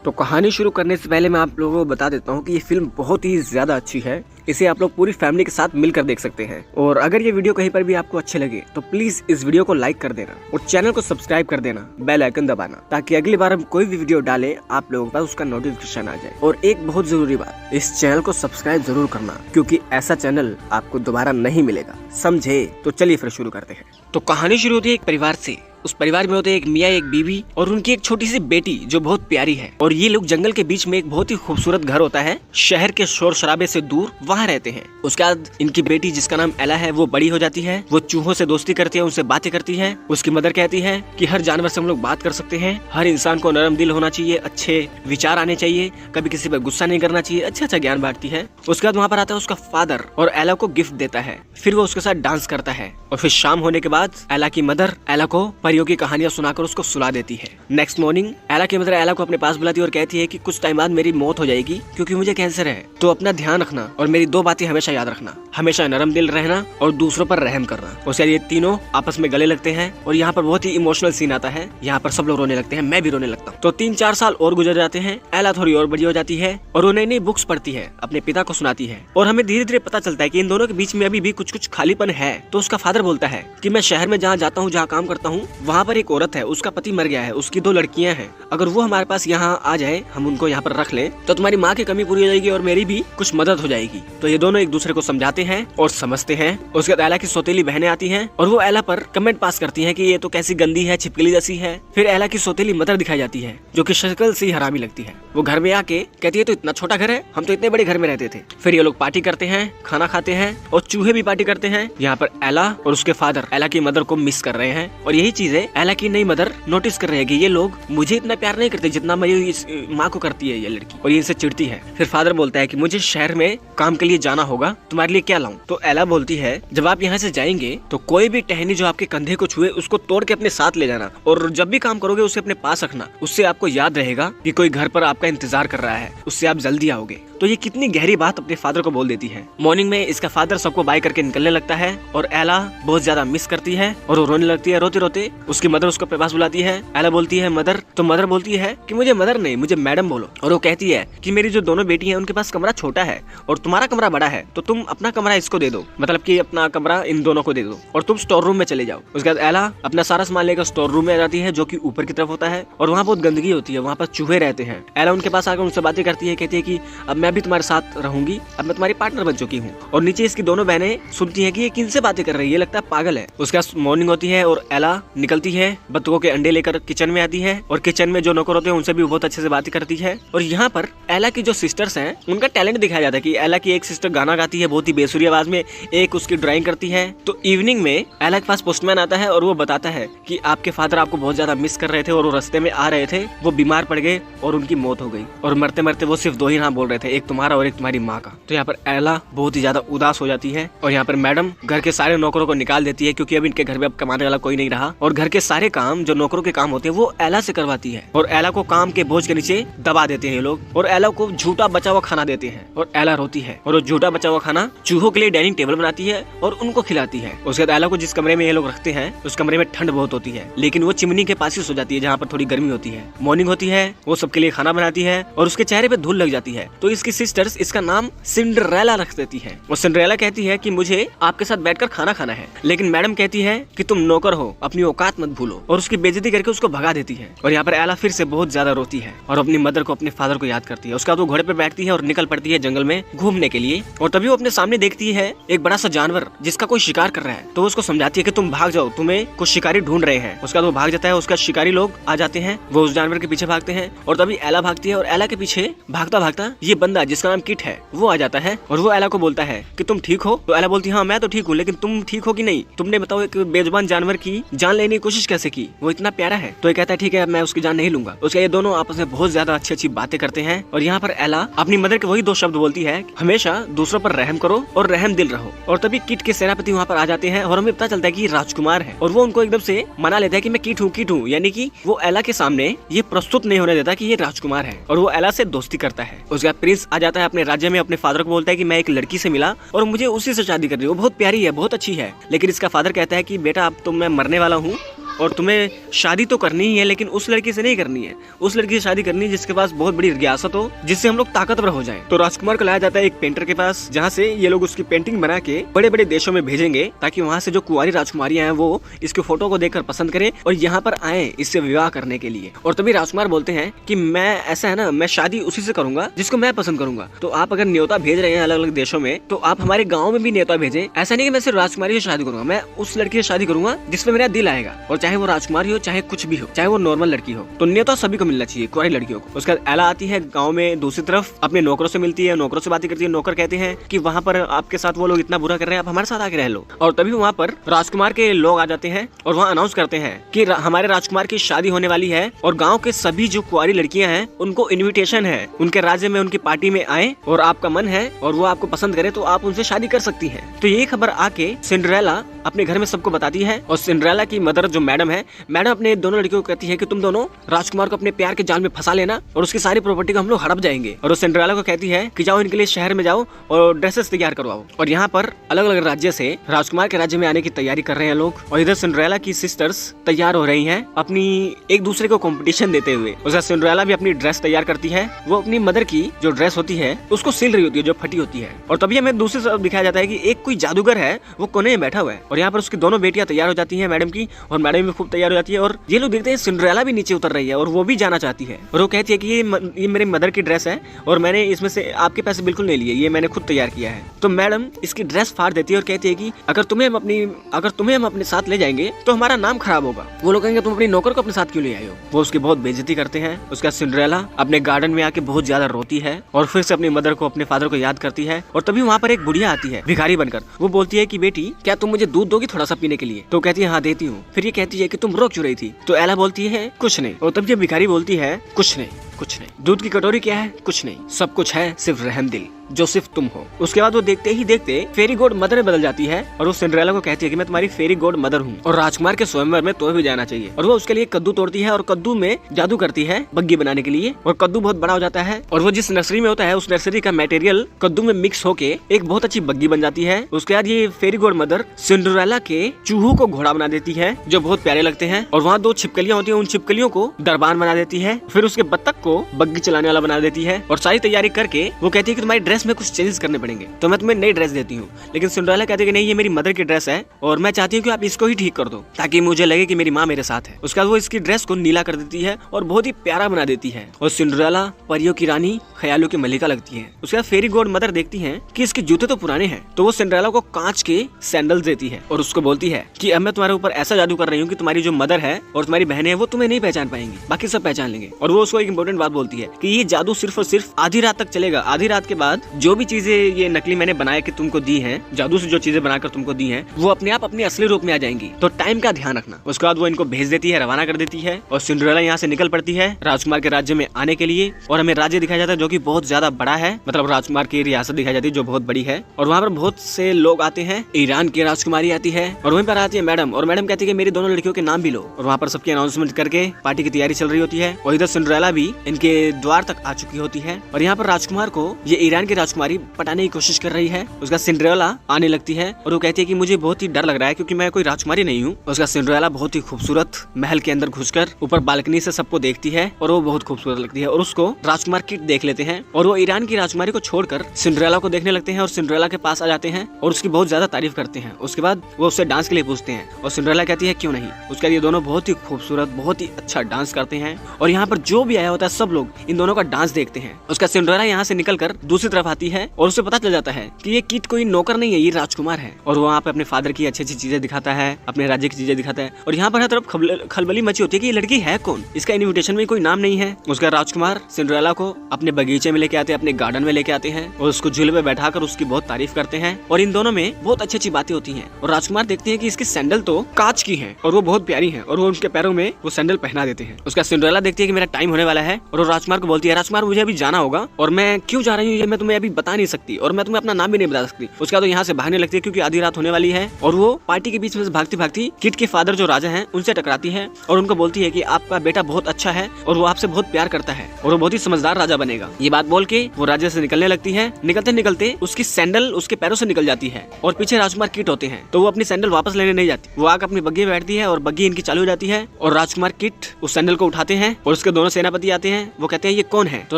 तो कहानी शुरू करने से पहले मैं आप लोगों को बता देता हूँ कि ये फिल्म बहुत ही ज्यादा अच्छी है। इसे आप लोग पूरी फैमिली के साथ मिलकर देख सकते हैं। और अगर ये वीडियो कहीं पर भी आपको अच्छे लगे तो प्लीज इस वीडियो को लाइक कर देना और चैनल को सब्सक्राइब कर देना, बेल आइकन दबाना, ताकि अगली बार हम कोई भी वीडियो डालें आप लोगों के पास उसका नोटिफिकेशन आ जाए। और एक बहुत जरूरी बात, इस चैनल को सब्सक्राइब जरूर करना, क्योंकि ऐसा चैनल आपको दोबारा नहीं मिलेगा, समझे? तो चलिए फिर शुरू करते हैं। तो कहानी शुरू होती है एक परिवार से। उस परिवार में होते हैं एक मियाँ, एक बीवी और उनकी एक छोटी सी बेटी जो बहुत प्यारी है। और ये लोग जंगल के बीच में एक बहुत ही खूबसूरत घर होता है, शहर के शोर शराबे से दूर, वहाँ रहते हैं। उसके बाद इनकी बेटी जिसका नाम एला है वो बड़ी हो जाती है। वो चूहों से दोस्ती करती है, उनसे बातें करती है। उसकी मदर कहती है कि हर जानवर से हम लोग बात कर सकते हैं, हर इंसान को नरम दिल होना चाहिए, अच्छे विचार आने चाहिए, कभी किसी पर गुस्सा नहीं करना चाहिए, अच्छा ज्ञान बांटती है। उसके बाद वहाँ पर आता है उसका फादर और एला को गिफ्ट देता है। फिर वो उसके साथ डांस करता है। और फिर शाम होने के बाद एला की मदर एला को परियों की कहानियां सुनाकर उसको सुला देती है। नेक्स्ट मॉर्निंग एला की मदर एला को अपने पास बुलाती है और कहती है कि कुछ टाइम बाद मेरी मौत हो जाएगी क्योंकि मुझे कैंसर है, तो अपना ध्यान रखना और मेरी दो बातें हमेशा याद रखना, हमेशा नरम दिल रहना और दूसरों पर रहम करना। उसके बाद ये तीनों आपस में गले लगते हैं और यहाँ पर बहुत ही इमोशनल सीन आता है। यहाँ पर सब लोग रोने लगते हैं, मैं भी रोने लगता हूँ। तो 3-4 साल और गुजर जाते हैं। एला थोड़ी और बड़ी हो जाती है और वो नई नई बुक्स पढ़ती है, अपने पिता को सुनाती है। और हमें धीरे धीरे पता चलता है कि इन दोनों के बीच में अभी भी कुछ खालीपन है। तो उसका फादर बोलता है कि मैं शहर में जहाँ जाता हूँ, जहाँ काम करता हूँ, वहाँ पर एक औरत है, उसका पति मर गया है, उसकी 2 लड़कियां हैं। अगर वो हमारे पास यहाँ आ जाए, हम उनको यहाँ पर रख लें, तो तुम्हारी माँ की कमी पूरी हो जाएगी और मेरी भी कुछ मदद हो जाएगी। तो ये दोनों एक दूसरे को समझाते हैं और समझते हैं। उसके बाद एला की सौतेली बहनें आती हैं और वो एला पर कमेंट पास करती हैं कि ये तो कैसी गंदी है, छिपकली जैसी है। फिर एला की सौतेली मदर दिखाई जाती है जो कि शक्ल से ही हरामी लगती है। वो घर में आके कहती है तो इतना छोटा घर है, हम तो इतने बड़े घर में रहते थे। फिर ये लोग पार्टी करते हैं, खाना खाते हैं और चूहे भी पार्टी करते हैं। यहाँ पर एला और उसके फादर एला की मदर को मिस कर रहे हैं। और यही चीजें एला की नई मदर नोटिस कर रहे हैं कि ये लोग मुझे इतना प्यार नहीं करते जितना मेरी इस माँ को करती है ये लड़की, और ये इनसे चिढ़ती है। फिर फादर बोलता है कि मुझे शहर में काम के लिए जाना होगा, तुम्हारे लिए क्या लाऊं? तो एला बोलती है जब आप यहाँ से जाएंगे तो कोई भी टहनी जो आपके कंधे को छुए उसको तोड़ के अपने साथ ले जाना, और जब भी काम करोगे उसे अपने पास रखना। उससे आपको याद रहेगा कि कोई घर पर आपका इंतजार कर रहा है, उससे आप जल्दी आओगे। तो ये कितनी गहरी बात अपने फादर को बोल देती है। मॉर्निंग में इसका फादर सबको बाय करके निकलने लगता है और एला बहुत ज्यादा मिस करती है और वो रोने लगती है। रोते रोते उसकी मदर उसको अपने पास बुलाती है। एला बोलती है मदर, तो मदर बोलती है कि मुझे मदर नहीं, मुझे मैडम बोलो। और वो कहती है कि मेरी जो दोनों बेटी हैं उनके पास कमरा छोटा है और तुम्हारा कमरा बड़ा है, तो तुम अपना कमरा इसको दे दो, मतलब कि अपना कमरा इन दोनों को दे दो और तुम स्टोर रूम में चले जाओ। उसके बाद एला अपना सारा सामान लेकर स्टोर रूम में आ जाती है जो कि ऊपर की तरफ होता है और वहाँ बहुत गंदगी होती है, वहाँ पर चूहे रहते हैं। एला उनके पास आकर उनसे बातें करती है, कहती है कि अब मैं भी तुम्हारे साथ रहूंगी, अब मैं तुम्हारी पार्टनर बन चुकी हूँ। और नीचे इसकी दोनों बहनें सुनती है कि ये किनसे बातें कर रही है, ये लगता है पागल है। उसके बाद मॉर्निंग होती है और एला निकलती है, बत्तखों के अंडे लेकर किचन में आती है और किचन में जो नौकर होते हैं उनसे भी बहुत अच्छे से बातें करती है। और यहाँ पर एला की जो सिस्टर्स हैं उनका टैलेंट दिखाया जाता है कि एला की एक सिस्टर गाना गाती है बहुत ही बेसुरी आवाज में, एक उसकी ड्राइंग करती है। तो इवनिंग में एला के पास पोस्टमैन आता है और वो बताता है कि आपके फादर आपको बहुत ज्यादा मिस कर रहे थे और वो रास्ते में आ रहे थे, वो बीमार पड़ गए और उनकी मौत हो गई। और मरते मरते वो सिर्फ 2 ही नाम बोल रहे थे, एक तुम्हारा और एक तुम्हारी माँ का। तो यहाँ पर एला बहुत ही ज्यादा उदास हो जाती है और यहाँ पर मैडम घर के सारे नौकरों को निकाल देती है क्योंकि अब इनके घर में अब कमाने वाला कोई नहीं रहा। और घर के सारे काम जो नौकरों के काम होते हैं वो एला से करवाती है और एला को काम के बोझ के नीचे दबा देते हैं ये लोग और एला को झूठा बचा हुआ खाना देते हैं और एला रोती है और वो झूठा बचा हुआ खाना चूहों के लिए डाइनिंग टेबल बनाती है और उनको खिलाती है। उसके बाद एला को जिस कमरे में ये लोग रखते हैं उस कमरे में ठंड बहुत होती है, लेकिन वो चिमनी के पास ही सो जाती है जहाँ पर थोड़ी गर्मी होती है। मॉर्निंग होती है, वो सबके लिए खाना बनाती है और उसके चेहरे पे धूल लग जाती है। तो इसकी सिस्टर्स इसका नाम सिंड्रेला रख देती है और सिंड्रेला कहती है कि मुझे आपके साथ बैठकर खाना खाना है, लेकिन मैडम कहती है कि तुम नौकर हो, अपनी औकात मत भूलो, और उसकी बेइज्जती करके उसको भगा देती है। और यहाँ पर एला फिर से बहुत ज्यादा रोती है और अपनी मदर को, अपने फादर को याद करती है। उसका वो घोड़े पर बैठती है और निकल पड़ती है जंगल में घूमने के लिए। और तभी वो अपने सामने देखती है एक बड़ा सा जानवर जिसका कोई शिकार कर रहा है। तो वो उसको समझाती है कि तुम भाग जाओ, तुम्हें कुछ शिकारी ढूंढ रहे हैं। उसका वो भाग जाता है, उसका शिकारी लोग आ जाते हैं, वो उस जानवर के पीछे भागते हैं और तभी एला भागती है और एला के पीछे भागता भागता ये बंदा जिसका नाम किट है वो आ जाता है और वो एला को बोलता है कि तुम ठीक हो? तो एला बोलती है हाँ मैं तो ठीक हूँ, लेकिन तुम ठीक हो कि नहीं? तुमने बताओ एक बेजुबान जानवर की जान लेने की कोशिश कैसे की? वो इतना प्यारा है। तो ये कहता है ठीक है मैं उसकी जान नहीं लूंगा। उसके ये दोनों आपस में बहुत ज्यादा अच्छी अच्छी बातें करते हैं और यहाँ पर एला अपनी मदर के वही 2 शब्द बोलती है, हमेशा दूसरों पर रहम करो और रहम दिल रहो। और तभी किट के सेनापति वहाँ पर आ जाते हैं और हमें पता चलता है कि राजकुमार है और वो उनको एकदम से मना लेता है कि मैं किट हूँ, यानी कि वो एला के सामने ये प्रस्तुत नहीं होने देता कि ये राजकुमार है और वो एला से दोस्ती करता है। उसके बाद प्रिंस आ जाता है अपने राज्य में, अपने फादर को बोलता है कि मैं एक लड़की से मिला और मुझे उसी से शादी करनी है, वो बहुत प्यारी है, बहुत अच्छी है। लेकिन इसका फादर कहता है कि बेटा अब तो मैं मरने वाला हूँ और तुम्हें शादी तो करनी ही है, लेकिन उस लड़की से नहीं करनी है, उस लड़की से शादी करनी है जिसके पास बहुत बड़ी रियासत हो, जिससे हम लोग ताकतवर हो जाएं। तो राजकुमार को लाया जाता है एक पेंटर के पास, जहाँ से ये लोग उसकी पेंटिंग बना के बड़े बड़े देशों में भेजेंगे, ताकि वहाँ से जो कुंवारी राजकुमारियां हैं वो इसके फोटो को देखकर पसंद करें और यहाँ पर आए इससे विवाह करने के लिए। और तभी राजकुमार बोलते हैं कि मैं ऐसा है ना, मैं शादी उसी से करूंगा जिसको मैं पसंद करूंगा। तो आप अगर न्योता भेज रहे हैं अलग अलग देशों में, तो आप हमारे गाँव में भी न्योता भेजें। ऐसा नहीं कि मैं सिर्फ राजकुमारी से शादी करूंगा, मैं उस लड़की से शादी करूंगा जिसमें मेरा दिल आएगा, और चाहे वो राजकुमारी हो, चाहे कुछ भी हो, चाहे वो नॉर्मल लड़की हो। तो न्योता सभी को मिलना चाहिए, कुंवारी लड़कियों को। उसके बाद एला आती है गाँव में, दूसरी तरफ अपने नौकरों से मिलती है, नौकरों से बातें करती है। नौकर कहते हैं कि वहाँ पर आपके साथ वो लोग इतना बुरा कर रहे हैं, आप हमारे साथ आके रह लो। और तभी वहाँ पर राजकुमार के लोग आ जाते हैं और वहाँ अनाउंस करते हैं कि हमारे राजकुमार की शादी होने वाली है, और गांव के सभी जो कुंवारी लड़कियां हैं उनको इनविटेशन है, उनके राज्य में उनकी पार्टी में आए, और आपका मन है और वो आपको पसंद करे तो आप उनसे शादी कर सकती हैं। तो ये खबर आके सिंड्रेला अपने घर में सबको बताती है, और सिंड्रेला की मदर जो मैडम है, मैडम अपने दोनों लड़कियों को कहती है कि तुम दोनों राजकुमार को अपने प्यार के जाल में फंसा लेना और उसकी सारी प्रॉपर्टी को हम लोग हड़प जाएंगे। और वो सिंड्रेला को कहती है कि जाओ इनके लिए शहर में जाओ और ड्रेसेस तैयार करवाओ। और यहाँ पर अलग अलग राज्य से राजकुमार के राज्य में आने की तैयारी कर रहे हैं लोग, और इधर सिंड्रेला की सिस्टर्स तैयार हो रही हैं अपनी एक दूसरे को कंपटीशन देते हुए। उसका सिंड्रेला भी अपनी ड्रेस तैयार करती है, वो अपनी मदर की जो ड्रेस होती है उसको सिल रही होती है जो फटी होती है। और तभी हमें दूसरी तरफ दिखाया जाता है कि एक कोई जादूगर है, वो कोने में बैठा हुआ है, और यहाँ पर उसकी दोनों बेटियां तैयार हो जाती हैं मैडम की, और मैडम भी खूब तैयार हो जाती है। और ये लोग देखते हैं सिंड्रेला भी नीचे उतर रही है और वो भी जाना चाहती है, और वो कहती है कि ये मेरे मदर की ड्रेस है और मैंने इसमें से आपके पैसे बिल्कुल नहीं लिए, ये मैंने खुद तैयार किया है। तो मैडम इसकी ड्रेस फाड़ देती है और कहती है कि अगर तुम्हें हम अपने साथ ले जाएंगे तो हमारा नाम खराब होगा। वो लोग कहेंगे तुम अपनी नौकर को अपने साथ क्यों ले आए हो। वो उसकी बहुत बेइज्जती करते हैं। उसका सिंड्रेला अपने गार्डन में आके बहुत ज्यादा रोती है और फिर से अपनी मदर को, अपने फादर को याद करती है। और तभी वहाँ पर एक बुढ़िया आती है भिखारी बनकर। वो बोलती है कि बेटी क्या तुम मुझे दूध दोगी थोड़ा सा पीने के लिए। तो कहती है हाँ देती हूँ। फिर ये कहती है कि तुम रो क्यों रही थी। तो एला बोलती है कुछ नहीं। और तब ये भिखारी बोलती है कुछ नहीं, कुछ नहीं। दूध की कटोरी क्या है, कुछ नहीं। सब कुछ है सिर्फ रहम दिल जो सिर्फ तुम हो। उसके बाद वो देखते ही देखते फेरी गॉड मदर में बदल जाती है और वो सिंड्रेला को कहती है कि मैं तुम्हारी फेरी गॉड मदर हूँ और राजकुमार के स्वयंवर में तुम्हें भी जाना चाहिए। और वो उसके लिए कद्दू तोड़ती है और कद्दू में जादू करती है बग्गी बनाने के लिए, और कद्दू बहुत बड़ा हो जाता है। और वो जिस नर्सरी में होता है उस नर्सरी का मटेरियल कद्दू में मिक्स होके एक बहुत अच्छी बग्गी बन जाती है। उसके बाद ये फेरी गॉड मदर सिंड्रेला के चूहों को घोड़ा बना देती है जो बहुत प्यारे लगते हैं, और वहाँ 2 छिपकलियां होती है, उन छिपकलियों को दरबान बना देती है। फिर उसके बत्तख को बग्गी चलाने वाला बना देती है, और सारी तैयारी करके वो कहती है कि तुम्हारी ड्रेस में कुछ चेंजेस करने पड़ेंगे, तो मैं तुम्हें नई ड्रेस देती हूँ। लेकिन सिंड्रेला कहती है कि नहीं, ये मेरी मदर की ड्रेस है और मैं चाहती हूँ कि आप इसको ही ठीक कर दो ताकि मुझे लगे कि मेरी माँ मेरे साथ है। उसके बाद वो इसकी ड्रेस को नीला कर देती है और बहुत ही प्यारा बना देती है, और सिंड्रेला परियों की रानी, ख्यालों की मलिका लगती है। उसके बाद फेरी गॉड मदर देखती है कि इसके जूते तो पुराने हैं, तो वो सिंड्रेला को कांच के सैंडल्स देती है और उसको बोलती है कि अब मैं तुम्हारे ऊपर ऐसा जादू कर रही हूँ कि तुम्हारी जो मदर है और तुम्हारी बहनें हैं वो तुम्हें नहीं पहचान पाएंगी, बाकी सब पहचान लेंगे। और वो उसको एक इंपॉर्टेंट बात बोलती है कि ये जादू सिर्फ और सिर्फ आधी रात तक चलेगा। आधी रात के बाद जो भी चीजें ये नकली मैंने बनाया कि तुमको दी है, जादू से जो चीजें बनाकर तुमको दी हैं, वो अपने आप अपने असली रूप में आ जाएंगी, तो टाइम का ध्यान रखना। उसके बाद वो इनको भेज देती है, रवाना कर देती है, और सिंड्रेला यहाँ से निकल पड़ती है राजकुमार के राज्य में आने के लिए। और हमें राज्य दिखाया जाता है जो कि बहुत ज्यादा बड़ा है, मतलब राजकुमार की रियासत दिखाई जाती है जो बहुत बड़ी है। और वहाँ पर बहुत से लोग आते हैं, ईरान की राजकुमारी आती है और वहीं पर आती है मैडम, और मैडम कहती है कि मेरी दोनों लड़कियों के नाम भी लो। और वहाँ पर सबकी अनाउंसमेंट करके पार्टी की तैयारी चल रही होती है, और इधर सिंड्रेला भी इनके द्वार तक आ चुकी होती है। और यहाँ पर राजकुमार को ये ईरान की राजकुमारी पटाने की कोशिश कर रही है। उसका सिंड्रेला आने लगती है और वो कहती है कि मुझे बहुत ही डर लग रहा है क्योंकि मैं कोई राजकुमारी नहीं हूँ। उसका सिंड्रेला बहुत ही खूबसूरत महल के अंदर घुसकर ऊपर बालकनी से सबको देखती है और वो बहुत खूबसूरत लगती है, और उसको राजकुमार किट देख लेते हैं और वो ईरान की राजकुमारी को छोड़कर सिंड्रेला को देखने लगते हैं और सिंड्रेला के पास आ जाते हैं और उसकी बहुत ज्यादा तारीफ करते हैं। उसके बाद वो उससे डांस के लिए पूछते हैं और सिंड्रेला कहती है क्यों नहीं। उसके बाद ये दोनों बहुत ही खूबसूरत, बहुत ही अच्छा डांस करते हैं, और यहाँ पर जो भी आया होता है सब लोग इन दोनों का डांस देखते हैं। उसका सिंड्रेला यहाँ से निकलकर दूसरी तरफ आती है और उसे पता चल जाता है कि ये किट कोई नौकर नहीं है, ये राजकुमार है। और वो वहाँ पे अपने फादर की अच्छी अच्छी चीजें दिखाता है, अपने राज्य की चीजें दिखाता है, और यहाँ पर हर तरफ खलबली मची होती है कि ये लड़की है कौन, इसका इन्विटेशन में कोई नाम नहीं है। उसका राजकुमार सिंड्रेला को अपने बगीचे में लेके आते हैं, अपने गार्डन में लेके आते हैं और उसको झूले पे बैठाकर उसकी बहुत तारीफ करते हैं, और इन दोनों में बहुत अच्छी अच्छी बातें होती हैं। और राजकुमार देखते हैं कि इसकी सैंडल तो कांच की है और वो बहुत प्यारी है, और वो उनके पैरों में वो सैंडल पहना देते हैं। उसका सिंड्रेला देखती है कि मेरा टाइम होने वाला है और वो राजकुमार को बोलती है राजकुमार मुझे अभी जाना होगा, और मैं क्यों जा रही हूँ ये मैं तुम्हें तुम्हें अभी बता नहीं सकती और मैं तुम्हें अपना नाम भी नहीं बता सकती। उसके बाद यहाँ से भागने लगती है क्योंकि आधी रात होने वाली है और वो पार्टी के बीच में भागती भागती किट के फादर जो राजा हैं उनसे टकराती है और उनको बोलती है कि आपका बेटा बहुत अच्छा है और वो आपसे बहुत प्यार करता है और वो बहुत ही समझदार राजा बनेगा। ये बात बोल के वो राज्य से निकलने लगती है। निकलते निकलते उसकी सैंडल उसके पैरों से निकल जाती है और पीछे राजकुमार किट होते हैं, तो वो अपनी सैंडल वापस लेने नहीं जाती। वो आकर अपनी बग्घी में बैठती है और बग्घी इनकी चालू हो जाती है और राजकुमार किट उस सैंडल को उठाते हैं और उसके दोनों सेनापति आते हैं। वो कहते हैं ये कौन है, तो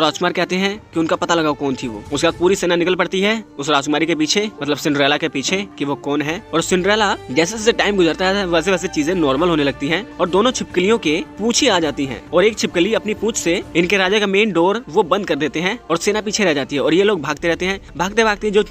राजकुमार कहते हैं कि उनका पता लगाओ कौन थी वो। उसके बाद पूरी सेना निकल पड़ती है उस राजकुमारी के पीछे, मतलब सिंड्रेला के पीछे कि वो कौन है। और सिंड्रेला जैसे जैसे टाइम गुजरता है वैसे वैसे चीजें नॉर्मल होने लगती हैं और दोनों छिपकलियों के पूछी आ जाती हैं और एक छिपकली अपनी पूंछ से इनके राजा का मेन डोर वो बंद कर देते हैं और सेना पीछे रह जाती है और ये लोग भागते रहते हैं। भागते भागते जो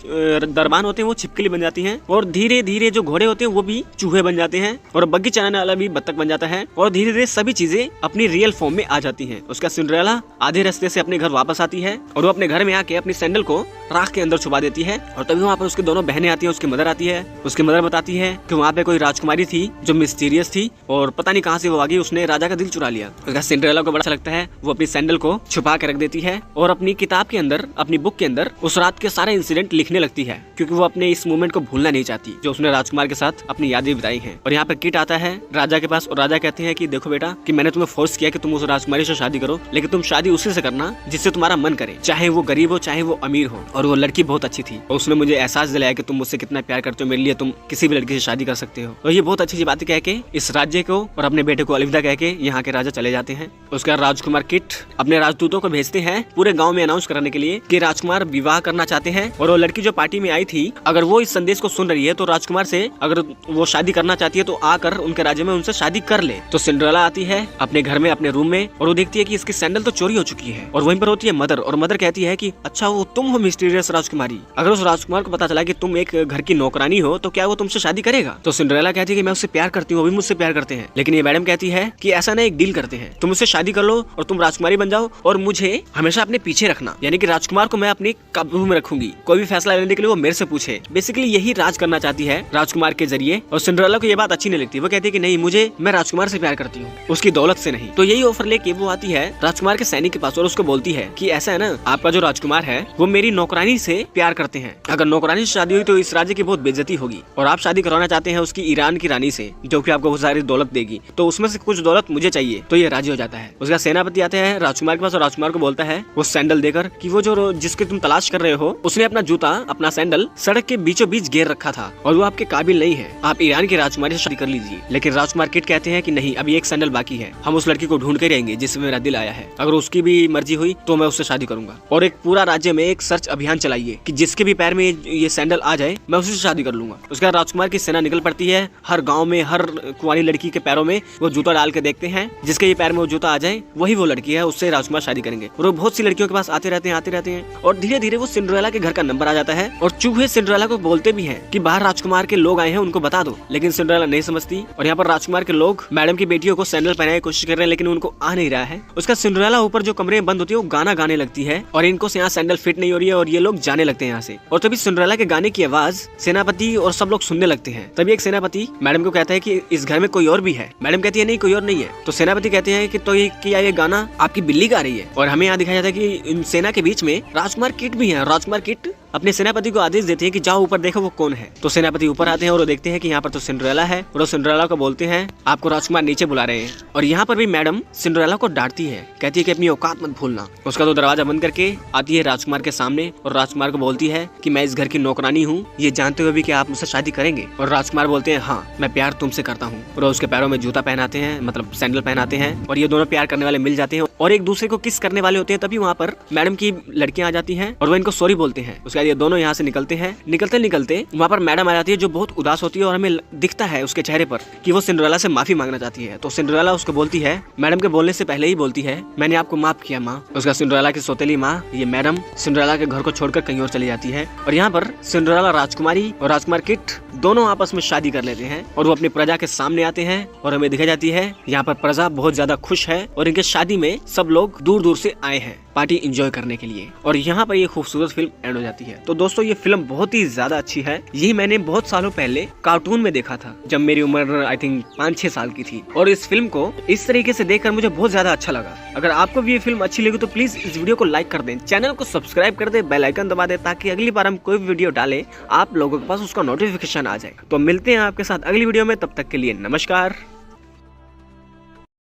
दरबान होते हैं वो छिपकली बन जाती हैं और धीरे धीरे जो घोड़े होते हैं वो भी चूहे बन जाते हैं और बग्घी चलाने वाला भी बत्तख बन जाता है और धीरे धीरे सभी चीजें अपनी रियल फॉर्म में आ जाती हैं। उसका सिंड्रेला आधे रास्ते से अपने घर वापस आती है और वो अपने घर में आके अपनी सैंडल को राख के अंदर छुपा देती है और तभी वहाँ पर उसकी दोनों बहनें आती है। उसकी मदर आती है। उसकी मदर बताती है कि वहाँ पे कोई राजकुमारी थी जो मिस्टीरियस थी और पता नहीं कहाँ से वो आ गई, उसने राजा का दिल चुरा लिया। उसका सिंड्रेला को बड़ा अच्छा लगता है, वो अपनी सैंडल को छुपा के रख देती है और अपनी किताब के अंदर, अपनी बुक के अंदर उस रात के सारे इंसिडेंट लिखने लगती है क्योंकि वो अपने इस मोमेंट को भूलना नहीं चाहती जो उसने राजकुमार के साथ अपनी यादें बिताई हैं। और यहाँ पर किट आता है राजा के पास और राजा कहते हैं कि देखो बेटा कि मैंने तुम्हें फोर्स किया कि तुम उस राजकुमारी से शादी करो, लेकिन तुम शादी उसी से करना जिससे तुम्हारा मन करे, चाहे वो गरीब हो चाहे वो अमीर हो। और वो लड़की बहुत अच्छी थी और उसने मुझे एहसास दिलाया कि तुम मुझसे कितना प्यार करते हो, मेरे लिए तुम किसी भी लड़की से शादी कर सकते हो। और ये बहुत अच्छी बातें कह के इस राज्य को और अपने बेटे को अलविदा कह के यहाँ के राजा चले जाते हैं। उसके बाद राजकुमार किट अपने राजदूतों को भेजते हैं पूरे गाँव में अनाउंस करने के लिए कि राजकुमार विवाह करना चाहते हैं और वो लड़की जो पार्टी में आई थी अगर वो इस संदेश को सुन रही है तो राजकुमार से अगर वो शादी करना चाहती है तो आकर उनके राज्य में उनसे शादी कर ले। तो सिंड्रेला आती है अपने घर में अपने रूम में और वो देखती है कि इसकी सैंडल तो चोरी हो चुकी है और वहीं पर होती है मदर और मदर कहती है कि अच्छा वो तुम हो मिस्टीरियस राजकुमारी, अगर उस राजकुमार को पता चला कि तुम एक घर की नौकरानी हो तो क्या वो तुमसे शादी करेगा। तो सिंड्रेला कहती है कि मैं उससे प्यार करती हूँ, वो भी मुझसे प्यार करते हैं, लेकिन ये मैडम कहती है कि ऐसा ना एक डील करते हैं, तुम उससे शादी कर लो और तुम राजकुमारी बन जाओ और मुझे हमेशा अपने पीछे रखना, यानी कि राजकुमार को मैं अपने काबू में रखूंगी, कोई भी फैसला लेने के लिए वो मेरे से पूछे। बेसिकली यही राज करना चाहती है राजकुमार के जरिए। और सिंड्रेला को ये बात अच्छी नहीं लगती, वो कहती है कि नहीं, मुझे, मैं राजकुमार से प्यार करती हूँ, उसकी दौलत से नहीं। तो यही ऑफर लेके वो आती है राजकुमार के सैनिक के पास और उसको बोलती है कि ऐसा है ना, आपका जो राजकुमार है वो मेरी नौकरानी से प्यार करते हैं, अगर नौकरानी से शादी हुई तो इस राज्य की बहुत बेइज्जती होगी और आप शादी करवाना चाहते हैं उसकी ईरान की रानी से जो कि आपको बहुत सारी दौलत देगी, तो उसमें से कुछ दौलत मुझे चाहिए। तो ये राजी हो जाता है। उसका सेनापति आते हैं राजकुमार के पास और राजकुमार को बोलता है वो सैंडल देकर कि वो जो जिसके तुम तलाश कर रहे हो उसने अपना जूता, अपना सैंडल सड़क के बीचों बीच घेर रखा था और वो आपके काबिल नहीं है, आप ईरान की राजकुमारी से शादी कर लीजिए। लेकिन राजकुमार किट कहते हैं कि नहीं, अभी एक सैंडल बाकी है, हम उस लड़की को ढूंढ कर रहेंगे जिसमें मेरा दिल आया है, अगर उसकी भी मर्जी हुई तो मैं उससे शादी करूंगा। और एक पूरा राज्य में एक सर्च अभियान चलाइए कि जिसके भी पैर में ये सैंडल आ जाए मैं उसी से शादी कर लूंगा। उसके बाद राजकुमार की सेना निकल पड़ती है, हर गाँव में हर कुंवारी लड़की के पैरों में वो जूता डाल के देखते हैं, जिसके ये पैर में वो जूता आ जाए वही वो लड़की है, उससे राजकुमार शादी करेंगे। और वो बहुत सी लड़कियों के पास आते रहते हैं और धीरे धीरे वो सिंड्रेला के घर का नंबर आ जाता है और चूहे सिंड्रेला को बोलते भी हैं कि बाहर राजकुमार के लोग आए हैं, उनको बता दो। लेकिन सिंड्रेला नहीं समझती और यहाँ पर राजकुमार के लोग मैडम की बेटियों को सैंडल पहनाने की कोशिश कर रहे हैं लेकिन उनको आ नहीं रहा है। उसका सिंड्रेला ऊपर जो कमरे में बंद होती है वो गाना गाने लगती है और इनको यहाँ सैंडल फिट नहीं हो रही है और ये लोग जाने लगते हैं यहाँ से। और तभी सिंड्रेला के गाने की आवाज सेनापति और सब लोग सुनने लगते हैं। तभी एक सेनापति मैडम को कहता है कि इस घर में कोई और भी है। मैडम कहती है नहीं, कोई और नहीं है। तो सेनापति कहते हैं कि तो ये गाना आपकी बिल्ली गा रही है। और हमें यहाँ दिखाया जाता है कि इन सेना के बीच में राजकुमार किट भी है। राजकुमार किट अपने सेनापति को आदेश देते हैं कि जाओ ऊपर देखो वो कौन है। तो सेनापति ऊपर आते हैं और वो देखते हैं कि यहाँ पर तो सिंड्रेला है और वो सिंड्रेला को बोलते हैं आपको राजकुमार नीचे बुला रहे हैं। और यहाँ पर भी मैडम सिंड्रेला को डांटती है, कहती है कि अपनी औकात मत भूलना। उसका तो दरवाजा बंद करके आती है राजकुमार के सामने और राजकुमार को बोलती है कि मैं इस घर की नौकरानी हूँ, ये जानते हुए भी कि आप मुझसे शादी करेंगे। और राजकुमार बोलते हैं हाँ, मैं प्यार तुमसे करता हूँ। और उसके पैरों में जूता पहनाते हैं, मतलब सैंडल पहनाते हैं और ये दोनों प्यार करने वाले मिल जाते हैं और एक दूसरे को किस करने वाले होते हैं। तभी वहाँ पर मैडम की लड़कियां आ जाती हैं और वो इनको सॉरी बोलते हैं। उसके बाद ये दोनों यहाँ से निकलते हैं। निकलते वहाँ पर मैडम आ जाती है जो बहुत उदास होती है और हमें दिखता है उसके चेहरे पर कि वो सिंड्रेला से माफी मांगना चाहती है। तो सिंड्रेला उसको बोलती है, मैडम के बोलने से पहले ही बोलती है मैंने आपको माफ किया माँ। उसका सिंड्रेला की सौतेली माँ ये मैडम सिंड्रेला के घर को छोड़कर कहीं और चली जाती है और यहाँ पर सिंड्रेला राजकुमारी और राजकुमार किट दोनों आपस में शादी कर लेते हैं और वो अपनी प्रजा के सामने आते हैं और हमें दिखाई जाती है यहाँ पर प्रजा बहुत ज्यादा खुश है और इनके शादी में सब लोग दूर दूर से आए हैं। पार्टी एंजॉय करने के लिए, और यहाँ पर ये खूबसूरत फिल्म एंड हो जाती है। तो दोस्तों ये फिल्म बहुत ही ज्यादा अच्छी है। यही मैंने बहुत सालों पहले कार्टून में देखा था जब मेरी उम्र आई थिंक 5-6 साल की थी, और इस फिल्म को इस तरीके से देखकर मुझे बहुत ज्यादा अच्छा लगा। अगर आपको भी ये फिल्म अच्छी लगी तो प्लीज इस वीडियो को लाइक कर दें, चैनल को सब्सक्राइब कर दें, बेल आइकन दबा दें, ताकि अगली बार हम कोई वीडियो डालें आप लोगों के पास उसका नोटिफिकेशन आ जाए। तो मिलते हैं आपके साथ अगली वीडियो में, तब तक के लिए नमस्कार।